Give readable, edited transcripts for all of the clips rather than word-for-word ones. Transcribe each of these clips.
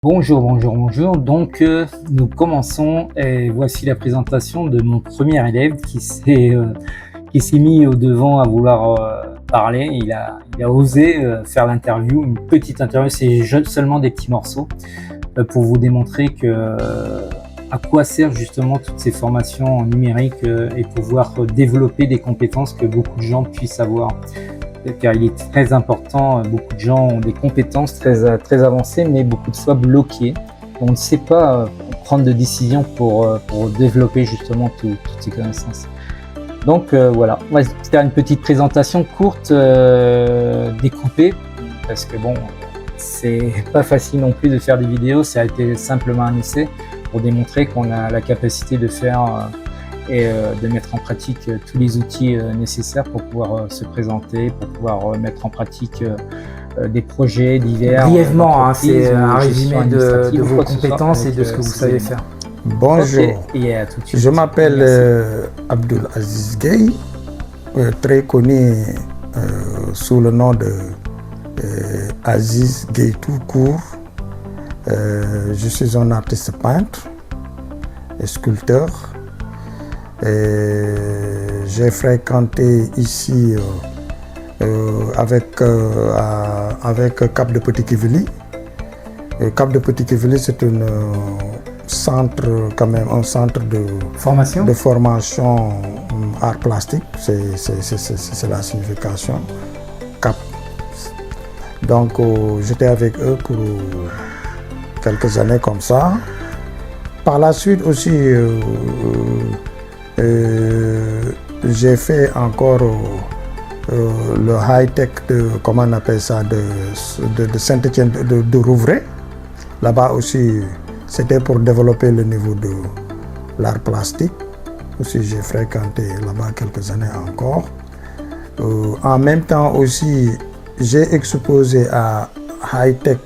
Bonjour, bonjour, bonjour. Donc, nous commençons et voici la présentation de mon premier élève qui s'est mis au devant à vouloir parler. Il a osé faire l'interview, une petite interview, c'est seulement des petits morceaux pour vous démontrer à quoi servent justement toutes ces formations en numérique et pouvoir développer des compétences que beaucoup de gens puissent avoir. Car il est très important, beaucoup de gens ont des compétences très avancées, mais beaucoup de fois bloquées. On ne sait pas prendre de décision pour développer justement toutes ces connaissances. Donc voilà, on va faire une petite présentation courte, découpée, parce que bon, c'est pas facile non plus de faire des vidéos, ça a été simplement un essai pour démontrer qu'on a la capacité de faire et de mettre en pratique tous les outils nécessaires pour pouvoir se présenter, pour pouvoir mettre en pratique des projets divers. Brièvement, c'est un résumé de vos compétences et de ce que vous savez faire. Bonjour, et à tout de suite. Je m'appelle Abdul Aziz Gueye, très connu sous le nom de Aziz Gueye tout court. Je suis un artiste peintre et sculpteur. J'ai fréquenté ici avec Cap de Petit-Quevilly. Cap de Petit-Quevilly, c'est un centre de formation art plastique. C'est la signification Cap. Donc j'étais avec eux pour quelques années comme ça. Par la suite aussi, j'ai fait encore le high-tech comment on appelle ça, de Saint-Étienne de Rouvray. Là-bas aussi, c'était pour développer le niveau de l'art plastique. Aussi, j'ai fréquenté là-bas quelques années encore. En même temps aussi, j'ai exposé à high-tech,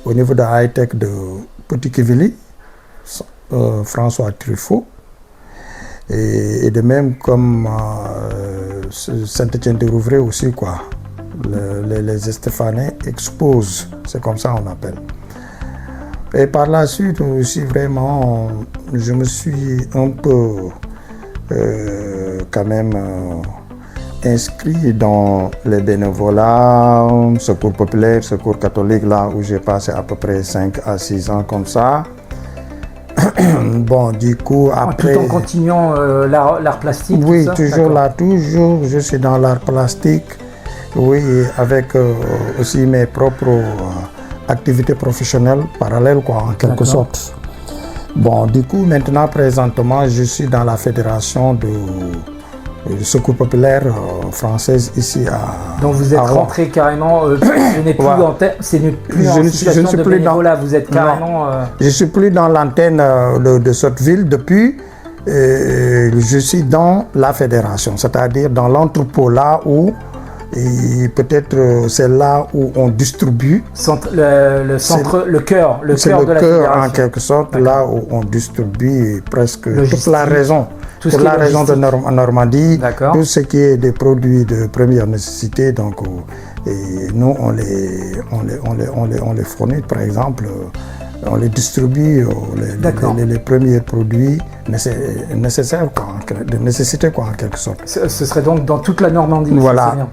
au niveau de high-tech de Petit-Quevilly, François Truffaut. Et de même comme Saint-Étienne de Rouvray aussi, quoi. Les Estéphanais exposent, c'est comme ça on appelle. Et par la suite aussi, vraiment, je me suis un peu quand même inscrit dans les bénévolats, secours populaire, secours catholique, là où j'ai passé à peu près 5 à 6 ans comme ça. Bon, du coup, après... Tout en continuant l'art plastique. Oui, tout ça, toujours là, toujours, je suis dans l'art plastique. Oui, avec aussi mes propres activités professionnelles parallèles, quoi, en quelque sorte. Bon, du coup, maintenant, présentement, je suis dans la fédération de secours populaire française ici à... Donc vous êtes rentré carrément, ce n'est plus en situation de bénévolat, vous êtes carrément... Je ne suis plus dans l'antenne de cette ville depuis, je suis dans la fédération, c'est-à-dire dans l'entrepôt là où, peut-être c'est là où on distribue. Le cœur de la fédération. En quelque sorte, là où on distribue presque toute la région. Pour la région de Normandie, tout ce qui est des produits de première nécessité, donc et nous on les fournit, par exemple, on les distribue les premiers produits nécessaires, quoi, de nécessité, quoi, en quelque sorte. Ce serait donc dans toute la Normandie.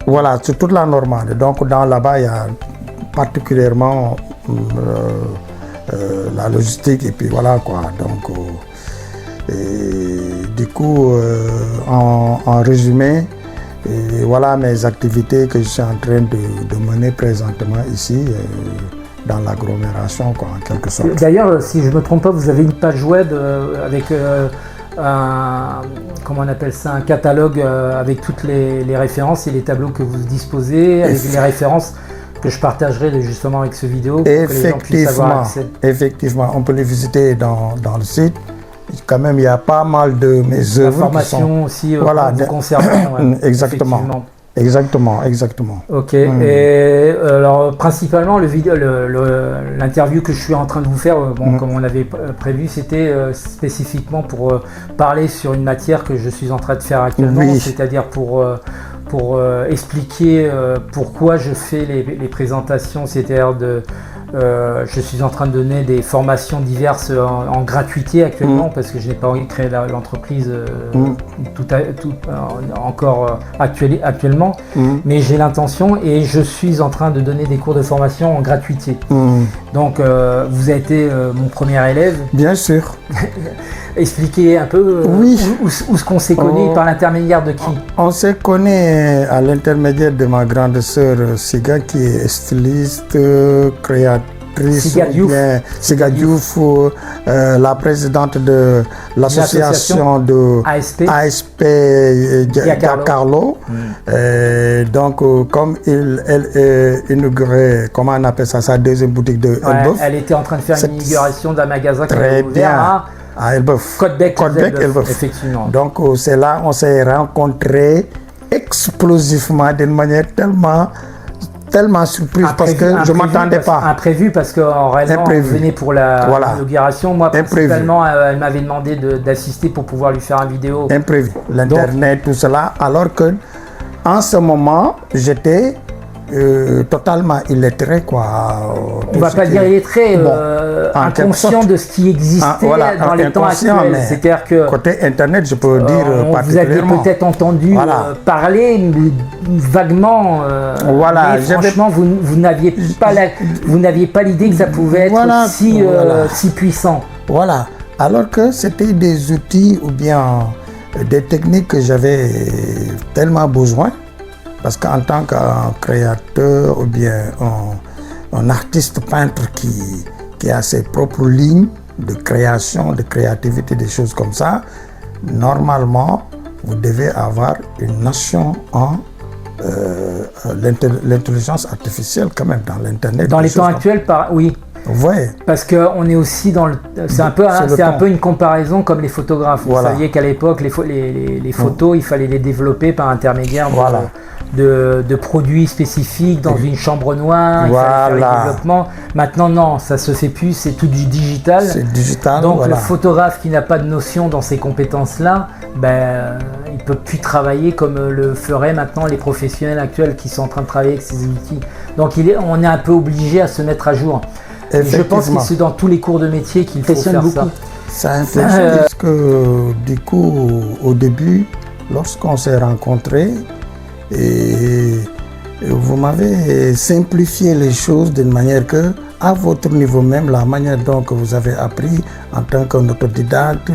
Voilà, c'est toute la Normandie. Donc là-bas, il y a particulièrement la logistique et puis voilà, quoi. Donc et du coup, en résumé, voilà mes activités que je suis en train de mener présentement ici dans l'agglomération, quoi, en quelque sorte. D'ailleurs, si je ne me trompe pas, vous avez une page web avec comment on appelle ça, un catalogue avec toutes les références et les tableaux que vous disposez, avec les références que je partagerai justement avec ce vidéo pour que les gens puissent avoir accès. Effectivement, on peut les visiter dans le site. Quand même, il y a pas mal de mes œuvres. Informations aussi vous concernant. Exactement. Exactement. Ok. Et alors, principalement, l'interview que je suis en train de vous faire, comme on avait prévu, c'était spécifiquement pour parler sur une matière que je suis en train de faire actuellement, c'est-à-dire pour pour expliquer pourquoi je fais les présentations, c'est-à-dire je suis en train de donner des formations diverses en gratuité actuellement parce que je n'ai pas envie de créer l'entreprise encore actuellement, mais j'ai l'intention et je suis en train de donner des cours de formation en gratuité. Donc vous avez été mon premier élève. Bien sûr. Expliquez un peu où ce qu'on s'est connu, par l'intermédiaire de qui? On s'est connu à l'intermédiaire de ma grande sœur Siga qui est styliste, créatrice, Siga Diouf, la présidente de l'association de ASP Giancarlo. Donc comme elle inaugurait, comment on appelle ça, sa deuxième boutique de Elbeuf. Elle était en train de faire une inauguration d'un magasin qui avait ouvert à Elbeuf. Côte-Bec, Elbeuf. Effectivement. Donc c'est là on s'est rencontrés explosivement d'une manière tellement surprise parce que je ne m'attendais pas. Imprévu parce qu'en réellement on venait pour l'inauguration. Moi principalement elle m'avait demandé d'assister pour pouvoir lui faire une vidéo. Imprévu. L'internet, tout cela. Alors que en ce moment j'étais totalement illettré quoi. On va pas dire illettré, inconscient de ce qui existait dans les temps actuels. C'est-à-dire que côté internet, je peux dire vous aviez peut-être entendu parler vaguement, mais franchement vous n'aviez pas l'idée que ça pouvait être si puissant. Voilà. Alors que c'était des outils ou bien des techniques que j'avais tellement besoin. Parce qu'en tant que créateur ou bien un artiste peintre qui a ses propres lignes de création, de créativité, des choses comme ça, normalement, vous devez avoir une notion en l'intelligence artificielle quand même, dans l'Internet. Dans les temps actuels, oui. Ouais. Parce qu'on est aussi dans le... C'est un peu une comparaison comme les photographes. Vous saviez qu'à l'époque, les photos, il fallait les développer par intermédiaire de produits spécifiques dans une chambre noire, il fallait faire les développements. Maintenant, non, ça se fait plus, c'est tout du digital. C'est digital. Donc le photographe qui n'a pas de notion dans ces compétences-là, il ne peut plus travailler comme le feraient maintenant les professionnels actuels qui sont en train de travailler avec ces outils. Donc on est un peu obligé à se mettre à jour. Et je pense que c'est dans tous les cours de métier qu'il faut faire ça. Ça influence parce que du coup, au début, lorsqu'on s'est rencontrés, et vous m'avez simplifié les choses d'une manière que, à votre niveau même, la manière dont vous avez appris en tant qu'autodidacte,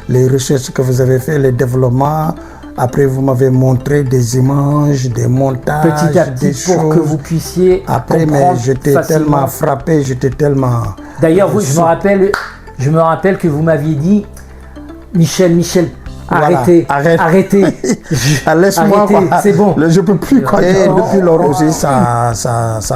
les recherches que vous avez fait, les développements. Après, vous m'avez montré des images, des montages, petit à petit, des choses. Pour que vous puissiez après, mais j'étais tellement frappé, j'étais tellement... D'ailleurs, je me rappelle que vous m'aviez dit, Michel, arrêtez. Laisse-moi, c'est bon. Je peux plus. Et depuis lors aussi, ça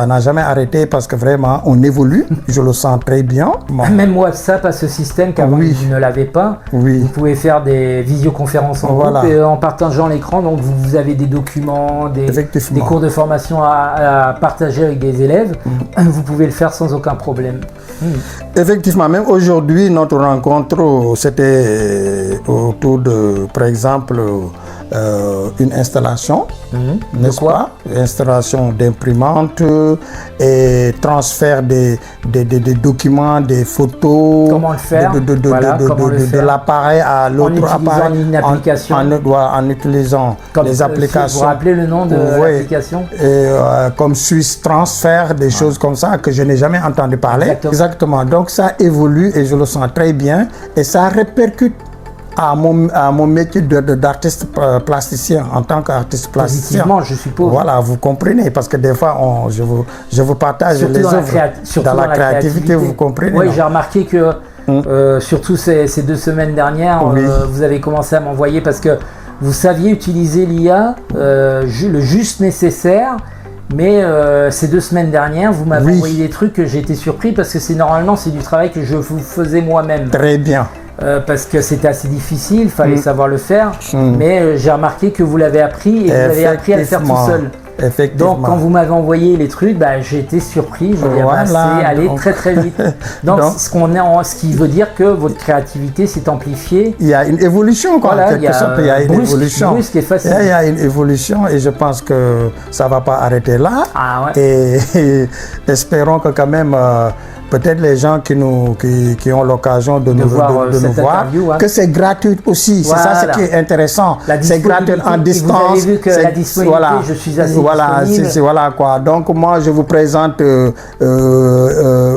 n'a jamais arrêté parce que vraiment, on évolue. Je le sens très bien. Même WhatsApp a ce système qu'avant vous ne l'avez pas. Vous pouvez faire des visioconférences en groupe et en partageant l'écran. Donc vous avez des documents, des cours de formation à partager avec des élèves. Vous pouvez le faire sans aucun problème. Effectivement, même aujourd'hui, notre rencontre, c'était autour de, par exemple, une installation, n'est-ce pas? Installation d'imprimantes et transfert des documents, des photos. Comment le faire? De l'appareil à l'autre appareil. Une application. En utilisant les applications. Vous vous rappelez le nom de l'application? Comme Swiss Transfer, des choses comme ça que je n'ai jamais entendu parler. Exactement. Donc ça évolue et je le sens très bien et ça répercute à mon métier d'artiste plasticien, en tant qu'artiste plasticien. Positivement, je suppose. Voilà, vous comprenez, parce que des fois, je vous partage surtout les œuvres dans la créativité, vous comprenez. Oui, j'ai remarqué que, surtout ces 2 semaines dernières, vous avez commencé à m'envoyer, parce que vous saviez utiliser l'IA, le juste nécessaire, mais ces 2 semaines dernières, vous m'avez envoyé des trucs que j'ai été surpris, parce que normalement, c'est du travail que je vous faisais moi-même. Très bien. Parce que c'était assez difficile, il fallait savoir le faire, mais j'ai remarqué que vous l'avez appris et vous avez appris à le faire tout seul. Effectivement. Donc quand vous m'avez envoyé les trucs, j'ai été surpris. Je me dis, Voilà, c'est allé donc- très très vite. Donc, ce qui veut dire que votre créativité s'est amplifiée. Il y a une évolution, quoi. Voilà, En quelque sorte, il y a une évolution. brusque et facile. Il y a une évolution et je pense que ça ne va pas arrêter là. Ah ouais. Et espérons que quand même, peut-être les gens qui ont l'occasion de nous voir, de nous cette voir, interview, hein. que c'est gratuit aussi. C'est ça Voilà. ce qui est intéressant. La C'est gratuit en disponibilité, et vous distance. avez vu que C'est- la disponibilité, je suis assez disponible. Voilà quoi. Donc moi, je vous présente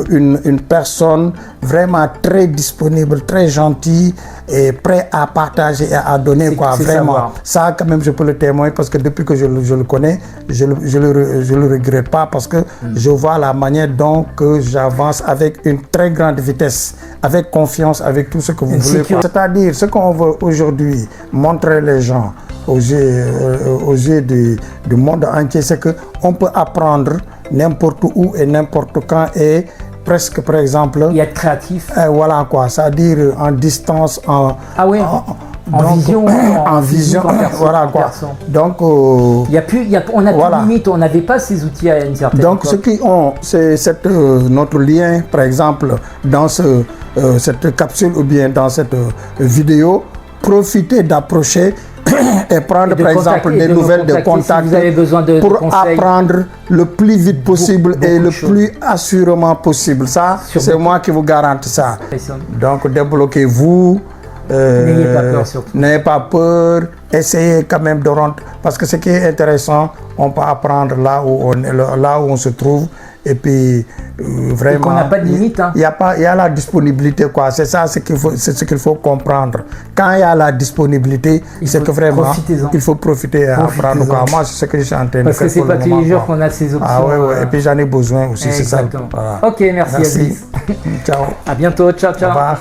une personne vraiment très disponible, très gentille et prêt à partager et à donner, C'est- quoi. c'est Vraiment. savoir. Ça, quand même, je peux le témoigner parce que depuis que je le connais, je le regrette pas parce que je vois la manière dont que j'avance avec une très grande vitesse, avec confiance, avec tout ce que vous Une voulez. sécurité. C'est-à-dire, ce qu'on veut aujourd'hui montrer les gens aux yeux du monde entier, c'est qu'on peut apprendre n'importe où et n'importe quand et presque, par exemple, Et être créatif. voilà quoi, c'est-à-dire en distance, Ah oui. En vision. en vision, physique, en personne, voilà en quoi. personne. Donc, On n'a Voilà. plus de limite, on n'avait pas ces outils à une certaine donc ceux époque. qui ont notre lien, par exemple, dans cette capsule ou bien dans cette vidéo, profitez d'approcher et prendre Et de par exemple contacter- des de me nouvelles, de contacter si contacts vous avez besoin de pour conseils. apprendre le plus vite possible Beaucoup et de le choses. plus assurément possible. Ça, Sur c'est beaucoup. moi qui vous garantis ça. Impressionnant. Donc débloquez-vous. N'ayez pas peur surtout. N'ayez pas peur. Essayez quand même de rentrer. Parce que ce qui est intéressant, on peut apprendre là où on se trouve. Et puis vraiment. qu'on n'a pas de limite, hein. Il y a la disponibilité, quoi. C'est ça c'est ce qu'il faut comprendre. Quand il y a la disponibilité, c'est faut que vraiment profitez-en. il faut profiter et apprendre, quoi. Moi, c'est ce que je suis en train de Parce faire. que c'est pour pas le tous moment, les jours quoi. qu'on a ces options. Ah ouais. Et puis j'en ai besoin aussi, c'est ça. Exactement. Voilà. Ok, merci Aziz. Ciao. À bientôt, ciao, Au ciao. revoir.